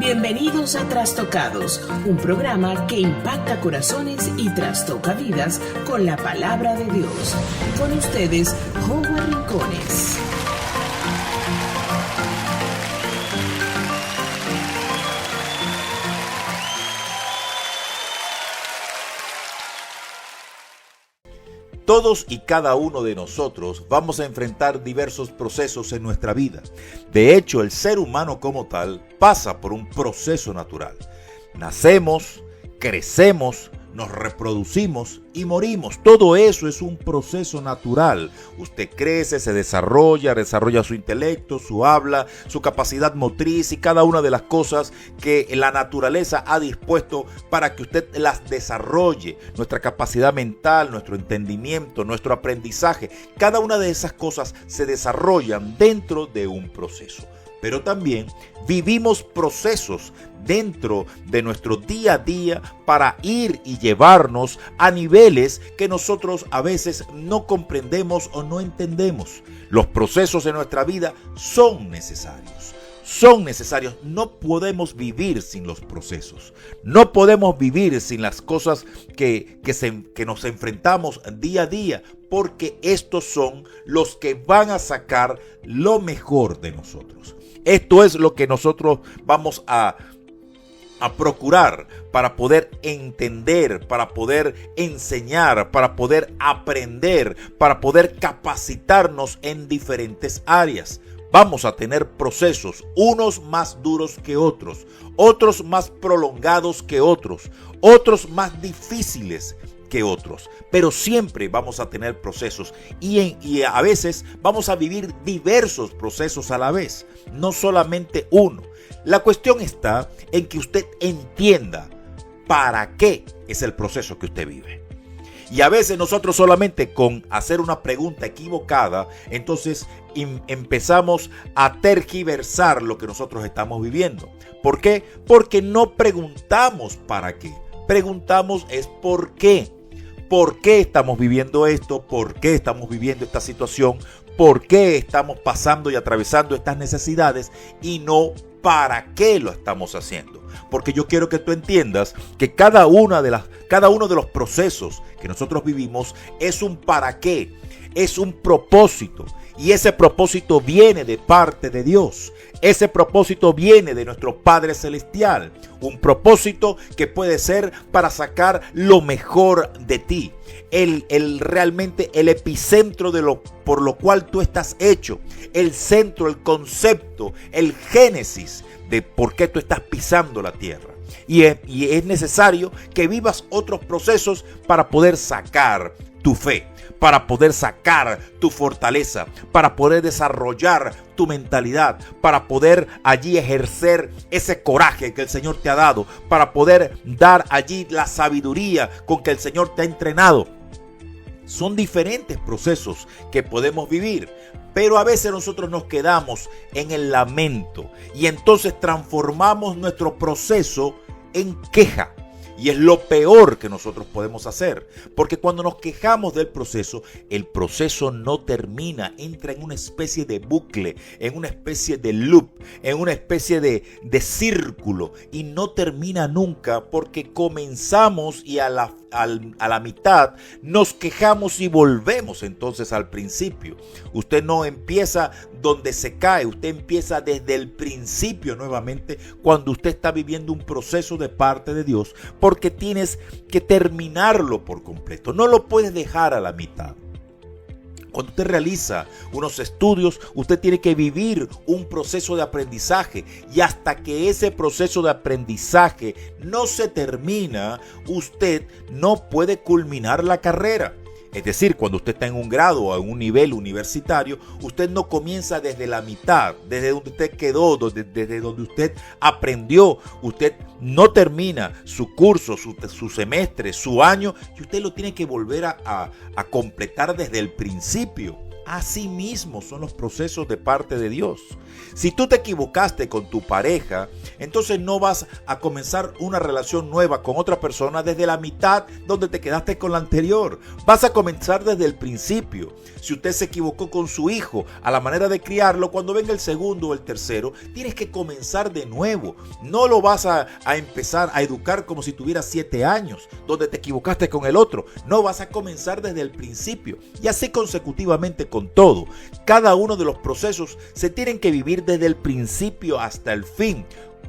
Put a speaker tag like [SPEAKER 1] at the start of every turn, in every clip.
[SPEAKER 1] Bienvenidos a Trastocados, un programa que impacta corazones y trastoca vidas con la palabra de Dios. Con ustedes, Howard Rincones.
[SPEAKER 2] Todos y cada uno de nosotros vamos a enfrentar diversos procesos en nuestra vida. De hecho, el ser humano como tal pasa por un proceso natural. Nacemos, crecemos, nos reproducimos y morimos. Todo eso es un proceso natural. Usted crece, se desarrolla su intelecto, su habla, su capacidad motriz y cada una de las cosas que la naturaleza ha dispuesto para que usted las desarrolle. Nuestra capacidad mental, nuestro entendimiento, nuestro aprendizaje, cada una de esas cosas se desarrollan dentro de un proceso. Pero también vivimos procesos dentro de nuestro día a día para ir y llevarnos a niveles que nosotros a veces no comprendemos o no entendemos. Los procesos en nuestra vida son necesarios. No podemos vivir sin los procesos. No podemos vivir sin las cosas que nos enfrentamos día a día, porque estos son los que van a sacar lo mejor de nosotros. Esto es lo que nosotros vamos a procurar para poder entender, para poder enseñar, para poder aprender, para poder capacitarnos en diferentes áreas. Vamos a tener procesos, unos más duros que otros más prolongados que otros más difíciles que otros, pero siempre vamos a tener procesos y a veces vamos a vivir diversos procesos a la vez, no solamente uno. La cuestión está en que usted entienda para qué es el proceso que usted vive. Y a veces nosotros solamente con hacer una pregunta equivocada, entonces empezamos a tergiversar lo que nosotros estamos viviendo. ¿Por qué? Porque no preguntamos para qué, preguntamos es por qué. ¿Por qué estamos viviendo esto? ¿Por qué estamos viviendo esta situación? ¿Por qué estamos pasando y atravesando estas necesidades? Y no para qué lo estamos haciendo. Porque yo quiero que tú entiendas que cada uno de los procesos que nosotros vivimos es un para qué, es un propósito. Y ese propósito viene de parte de Dios. Ese propósito viene de nuestro Padre Celestial. Un propósito que puede ser para sacar lo mejor de ti. Realmente el epicentro por lo cual tú estás hecho. El centro, el concepto, el génesis de por qué tú estás pisando la tierra. Y es necesario que vivas otros procesos para poder sacar tu fe, para poder sacar tu fortaleza, para poder desarrollar tu mentalidad, para poder allí ejercer ese coraje que el Señor te ha dado, para poder dar allí la sabiduría con que el Señor te ha entrenado. Son diferentes procesos que podemos vivir, pero a veces nosotros nos quedamos en el lamento y entonces transformamos nuestro proceso en queja. Y es lo peor que nosotros podemos hacer, porque cuando nos quejamos del proceso, el proceso no termina, entra en una especie de bucle, en una especie de loop, en una especie de círculo y no termina nunca, porque comenzamos y a la mitad nos quejamos y volvemos entonces al principio. Usted no empieza donde se cae, usted empieza desde el principio nuevamente cuando usted está viviendo un proceso de parte de Dios, porque tienes que terminarlo por completo, no lo puedes dejar a la mitad. Cuando usted realiza unos estudios, usted tiene que vivir un proceso de aprendizaje y hasta que ese proceso de aprendizaje no se termina, usted no puede culminar la carrera. Es decir, cuando usted está en un grado o en un nivel universitario, usted no comienza desde la mitad, desde donde usted quedó, desde donde usted aprendió. Usted no termina su curso, su semestre, su año, y usted lo tiene que volver a completar desde el principio. Así mismo son los procesos de parte de Dios. Si tú te equivocaste con tu pareja, entonces no vas a comenzar una relación nueva con otra persona desde la mitad donde te quedaste con la anterior. Vas a comenzar desde el principio. Si usted se equivocó con su hijo a la manera de criarlo, cuando venga el segundo o el tercero, tienes que comenzar de nuevo. No lo vas a empezar a educar como si tuvieras 7 años, donde te equivocaste con el otro. No, vas a comenzar desde el principio y así consecutivamente con todo. Cada uno de los procesos se tienen que vivir desde el principio hasta el fin,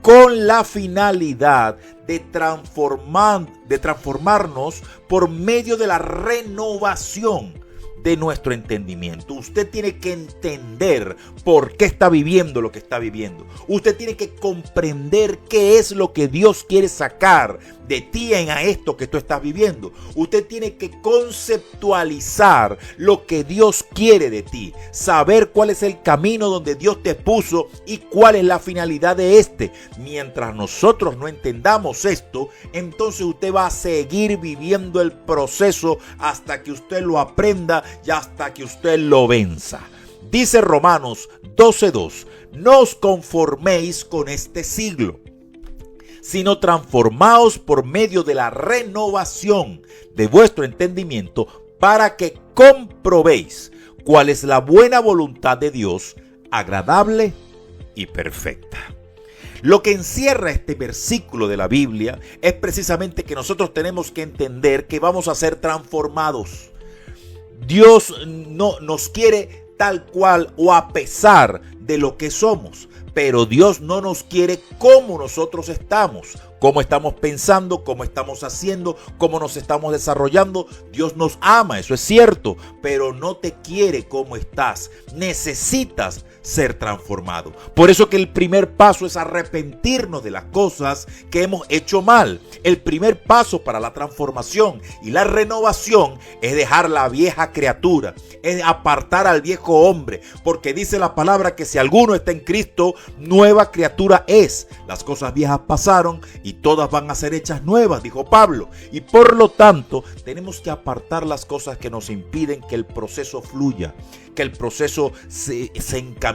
[SPEAKER 2] con la finalidad de transformarnos por medio de la renovación de nuestro entendimiento. Usted tiene que entender por qué está viviendo lo que está viviendo. Usted tiene que comprender qué es lo que Dios quiere sacar de ti en esto que tú estás viviendo. Usted tiene que conceptualizar lo que Dios quiere de ti, saber cuál es el camino donde Dios te puso y cuál es la finalidad de este. Mientras nosotros no entendamos esto, entonces usted va a seguir viviendo el proceso hasta que usted lo aprenda y hasta que usted lo venza. Dice Romanos 12:2, no os conforméis con este siglo, sino transformaos por medio de la renovación de vuestro entendimiento para que comprobéis cuál es la buena voluntad de Dios, agradable y perfecta. Lo que encierra este versículo de la Biblia es precisamente que nosotros tenemos que entender que vamos a ser transformados. Dios no nos quiere tal cual o a pesar de lo que somos, pero Dios no nos quiere como nosotros estamos, cómo estamos pensando, cómo estamos haciendo, cómo nos estamos desarrollando. Dios nos ama, eso es cierto, pero no te quiere como estás. Necesitas ser transformado. Por eso que el primer paso es arrepentirnos de las cosas que hemos hecho mal. El primer paso para la transformación y la renovación es dejar la vieja criatura, es apartar al viejo hombre, porque dice la palabra que si alguno está en Cristo, nueva criatura es. Las cosas viejas pasaron y todas van a ser hechas nuevas, dijo Pablo. Y por lo tanto, tenemos que apartar las cosas que nos impiden que el proceso fluya, que el proceso se encamine.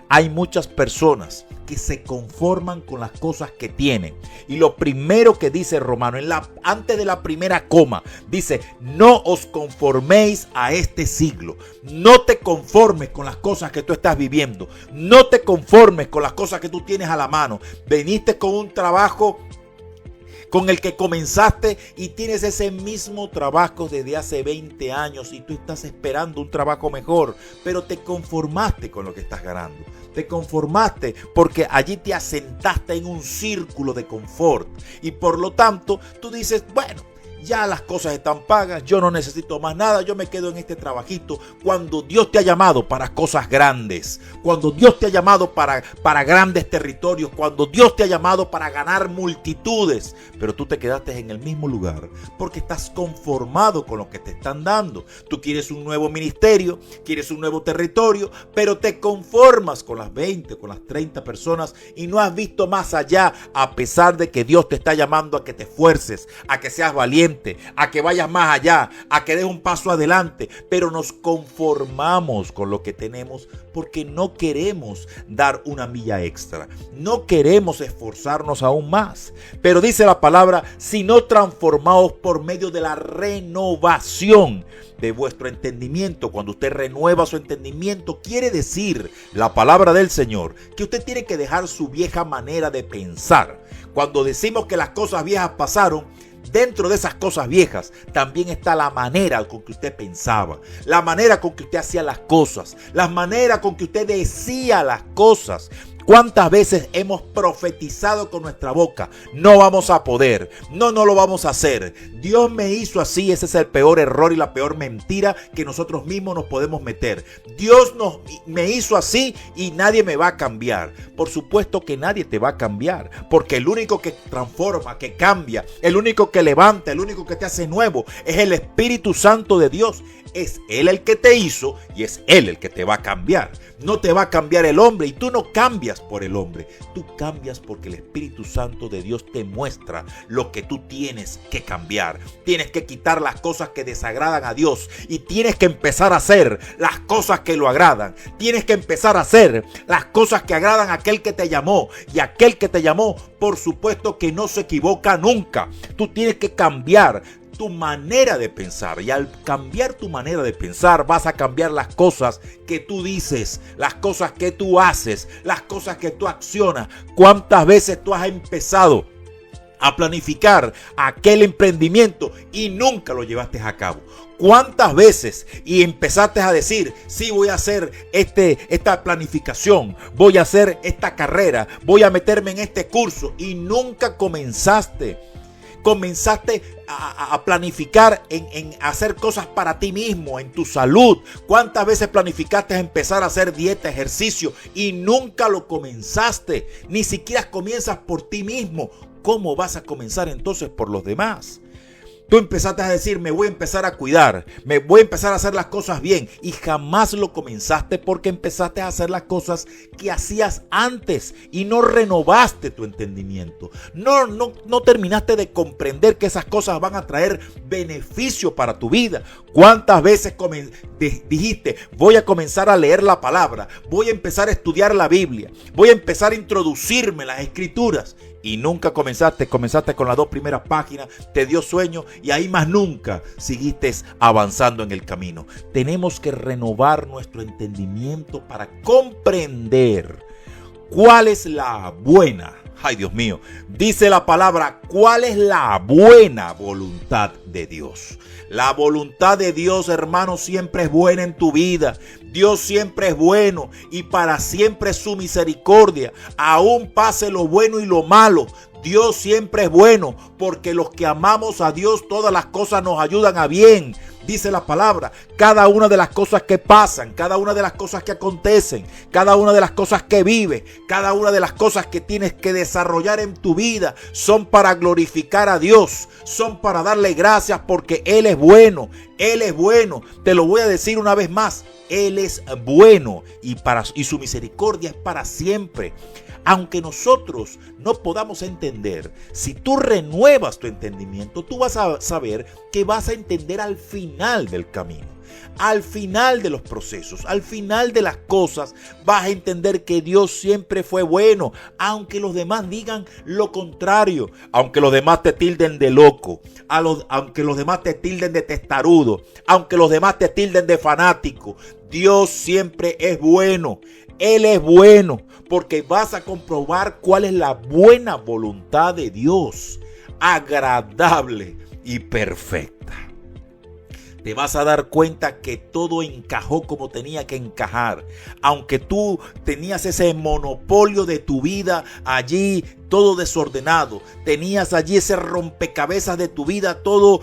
[SPEAKER 2] Hay muchas personas que se conforman con las cosas que tienen. Y lo primero que dice Romano, antes de la primera coma, dice, no os conforméis a este siglo. No te conformes con las cosas que tú estás viviendo. No te conformes con las cosas que tú tienes a la mano. Veniste con un trabajo con el que comenzaste y tienes ese mismo trabajo desde hace 20 años y tú estás esperando un trabajo mejor, pero te conformaste con lo que estás ganando. Te conformaste porque allí te asentaste en un círculo de confort y por lo tanto tú dices, bueno, ya las cosas están pagas, yo no necesito más nada, yo me quedo en este trabajito. Cuando Dios te ha llamado para cosas grandes, cuando Dios te ha llamado para grandes territorios, cuando Dios te ha llamado para ganar multitudes, pero tú te quedaste en el mismo lugar porque estás conformado con lo que te están dando. Tú quieres un nuevo ministerio, quieres un nuevo territorio, pero te conformas con las 20, con las 30 personas y no has visto más allá, a pesar de que Dios te está llamando a que te esfuerces, a que seas valiente, a que vayas más allá, a que des un paso adelante, pero nos conformamos con lo que tenemos porque no queremos dar una milla extra, no queremos esforzarnos aún más. Pero dice la palabra, sino transformados por medio de la renovación de vuestro entendimiento. Cuando usted renueva su entendimiento, quiere decir la palabra del Señor que usted tiene que dejar su vieja manera de pensar. Cuando decimos que las cosas viejas pasaron, dentro de esas cosas viejas también está la manera con que usted pensaba, la manera con que usted hacía las cosas, la manera con que usted decía las cosas. ¿Cuántas veces hemos profetizado con nuestra boca? No vamos a poder, no lo vamos a hacer. Dios me hizo así, ese es el peor error y la peor mentira que nosotros mismos nos podemos meter. Dios me hizo así y nadie me va a cambiar. Por supuesto que nadie te va a cambiar, porque el único que transforma, que cambia, el único que levanta, el único que te hace nuevo es el Espíritu Santo de Dios. Es Él el que te hizo y es Él el que te va a cambiar. no te va a cambiar el hombre, y tú no cambias por el hombre, tú cambias porque el Espíritu Santo de Dios te muestra lo que tú tienes que cambiar. Tienes que quitar las cosas que desagradan a Dios y tienes que empezar a hacer las cosas que lo agradan. Tienes que empezar a hacer las cosas que agradan a aquel que te llamó, y aquel que te llamó, por supuesto que no se equivoca nunca. Tú tienes que cambiar tu manera de pensar, y al cambiar tu manera de pensar vas a cambiar las cosas que tú dices, las cosas que tú haces, las cosas que tú accionas. ¿Cuántas veces tú has empezado a planificar aquel emprendimiento y nunca lo llevaste a cabo? ¿Cuántas veces y empezaste a decir, sí, voy a hacer esta planificación, voy a hacer esta carrera, voy a meterme en este curso, y nunca comenzaste a planificar en hacer cosas para ti mismo, en tu salud? ¿Cuántas veces planificaste a empezar a hacer dieta, ejercicio, y nunca lo comenzaste? Ni siquiera comienzas por ti mismo. ¿Cómo vas a comenzar entonces por los demás? Tú empezaste a decir, me voy a empezar a cuidar, me voy a empezar a hacer las cosas bien, y jamás lo comenzaste porque empezaste a hacer las cosas que hacías antes y no renovaste tu entendimiento. No terminaste de comprender que esas cosas van a traer beneficio para tu vida. ¿Cuántas veces dijiste, voy a comenzar a leer la palabra, voy a empezar a estudiar la Biblia, voy a empezar a introducirme en las Escrituras? Y nunca comenzaste con las 2 primeras páginas, te dio sueño y ahí más nunca seguiste avanzando en el camino. Tenemos que renovar nuestro entendimiento para comprender cuál es la buena, ay Dios mío, dice la palabra, cuál es la buena voluntad de Dios. La voluntad de Dios, hermano, siempre es buena en tu vida. Dios siempre es bueno y para siempre es su misericordia. Aún pase lo bueno y lo malo, Dios siempre es bueno, porque los que amamos a Dios, todas las cosas nos ayudan a bien. Dice la palabra, cada una de las cosas que pasan, cada una de las cosas que acontecen, cada una de las cosas que vives, cada una de las cosas que tienes que desarrollar en tu vida son para glorificar a Dios, son para darle gracias porque Él es bueno, Él es bueno. Te lo voy a decir una vez más, Él es bueno y su misericordia es para siempre. Aunque nosotros no podamos entender, si tú renuevas tu entendimiento, tú vas a saber que vas a entender al final del camino, al final de los procesos, al final de las cosas, vas a entender que Dios siempre fue bueno, aunque los demás digan lo contrario, aunque los demás te tilden de loco, aunque los demás te tilden de testarudo, aunque los demás te tilden de fanático. Dios siempre es bueno. Él es bueno, porque vas a comprobar cuál es la buena voluntad de Dios, agradable y perfecta. Te vas a dar cuenta que todo encajó como tenía que encajar. Aunque tú tenías ese monopolio de tu vida allí, todo desordenado. Tenías allí ese rompecabezas de tu vida, todo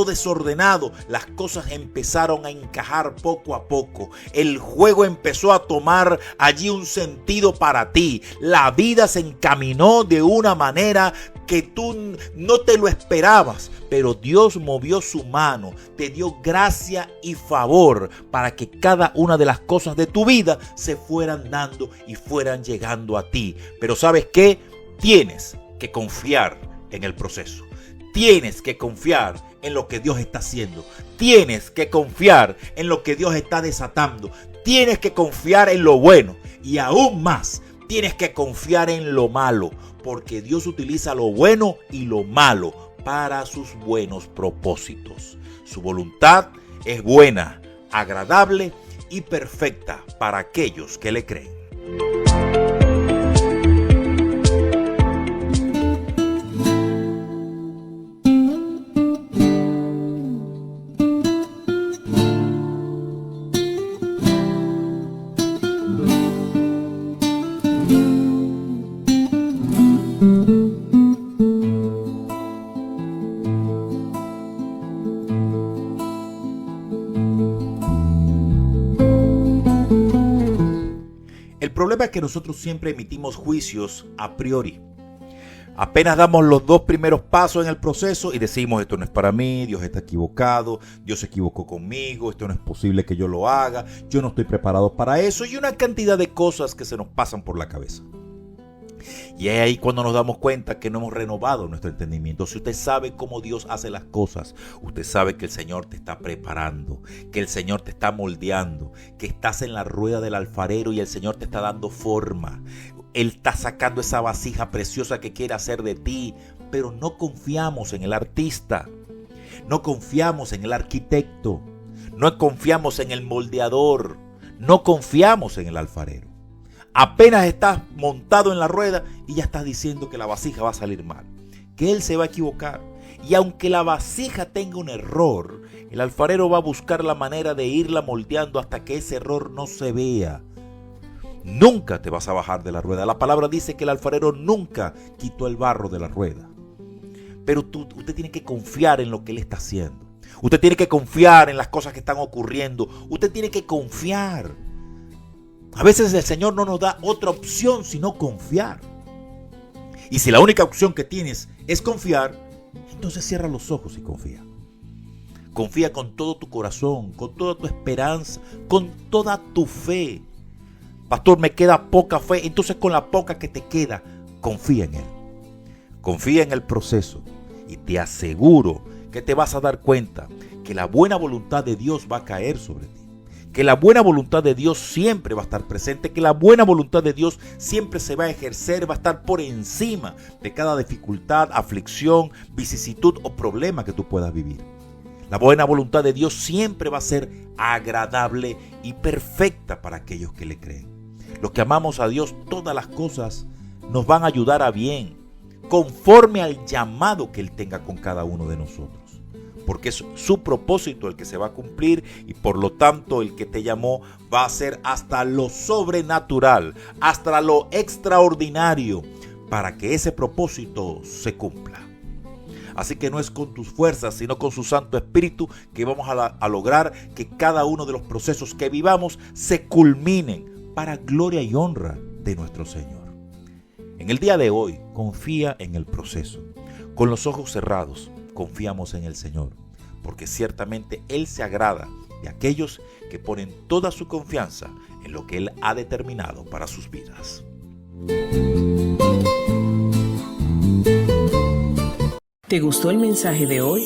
[SPEAKER 2] desordenado. Las cosas empezaron a encajar poco a poco. El juego empezó a tomar allí un sentido para ti. La vida se encaminó de una manera que tú no te lo esperabas, pero Dios movió su mano, te dio gracia y favor para que cada una de las cosas de tu vida se fueran dando y fueran llegando a ti. Pero ¿sabes qué? Tienes que confiar en el proceso. Tienes que confiar en lo que Dios está haciendo. Tienes que confiar en lo que Dios está desatando. Tienes que confiar en lo bueno y aún más tienes que confiar en lo malo, porque Dios utiliza lo bueno y lo malo para sus buenos propósitos. Su voluntad es buena, agradable y perfecta para aquellos que le creen. El problema es que nosotros siempre emitimos juicios a priori. Apenas damos los 2 primeros pasos en el proceso y decimos, esto no es para mí, Dios está equivocado, Dios se equivocó conmigo, esto no es posible que yo lo haga, yo no estoy preparado para eso, y una cantidad de cosas que se nos pasan por la cabeza. Y es ahí cuando nos damos cuenta que no hemos renovado nuestro entendimiento. Si usted sabe cómo Dios hace las cosas, usted sabe que el Señor te está preparando, que el Señor te está moldeando, que estás en la rueda del alfarero y el Señor te está dando forma. Él está sacando esa vasija preciosa que quiere hacer de ti, pero no confiamos en el artista, no confiamos en el arquitecto, no confiamos en el moldeador, no confiamos en el alfarero. Apenas estás montado en la rueda y ya estás diciendo que la vasija va a salir mal, que él se va a equivocar. Y aunque la vasija tenga un error, el alfarero va a buscar la manera de irla moldeando hasta que ese error no se vea. Nunca te vas a bajar de la rueda. La palabra dice que el alfarero nunca quitó el barro de la rueda. Pero usted tiene que confiar en lo que él está haciendo. Usted tiene que confiar en las cosas que están ocurriendo. Usted tiene que confiar. A veces el Señor no nos da otra opción sino confiar. Y si la única opción que tienes es confiar, entonces cierra los ojos y confía. Confía con todo tu corazón, con toda tu esperanza, con toda tu fe. Pastor, me queda poca fe. Entonces con la poca que te queda, confía en Él. Confía en el proceso y te aseguro que te vas a dar cuenta que la buena voluntad de Dios va a caer sobre ti. Que la buena voluntad de Dios siempre va a estar presente, que la buena voluntad de Dios siempre se va a ejercer, va a estar por encima de cada dificultad, aflicción, vicisitud o problema que tú puedas vivir. La buena voluntad de Dios siempre va a ser agradable y perfecta para aquellos que le creen. Los que amamos a Dios, todas las cosas nos van a ayudar a bien, conforme al llamado que Él tenga con cada uno de nosotros. Porque es su propósito el que se va a cumplir y por lo tanto el que te llamó va a hacer hasta lo sobrenatural, hasta lo extraordinario para que ese propósito se cumpla. Así que no es con tus fuerzas, sino con su Santo Espíritu que vamos a lograr que cada uno de los procesos que vivamos se culminen para gloria y honra de nuestro Señor. En el día de hoy, confía en el proceso. Con los ojos cerrados, confiamos en el Señor, porque ciertamente Él se agrada de aquellos que ponen toda su confianza en lo que Él ha determinado para sus vidas.
[SPEAKER 1] ¿Te gustó el mensaje de hoy?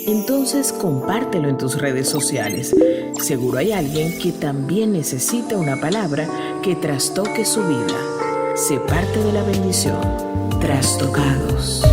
[SPEAKER 1] Entonces compártelo en tus redes sociales. Seguro hay alguien que también necesita una palabra que trastoque su vida. Sé parte de la bendición. Trastocados.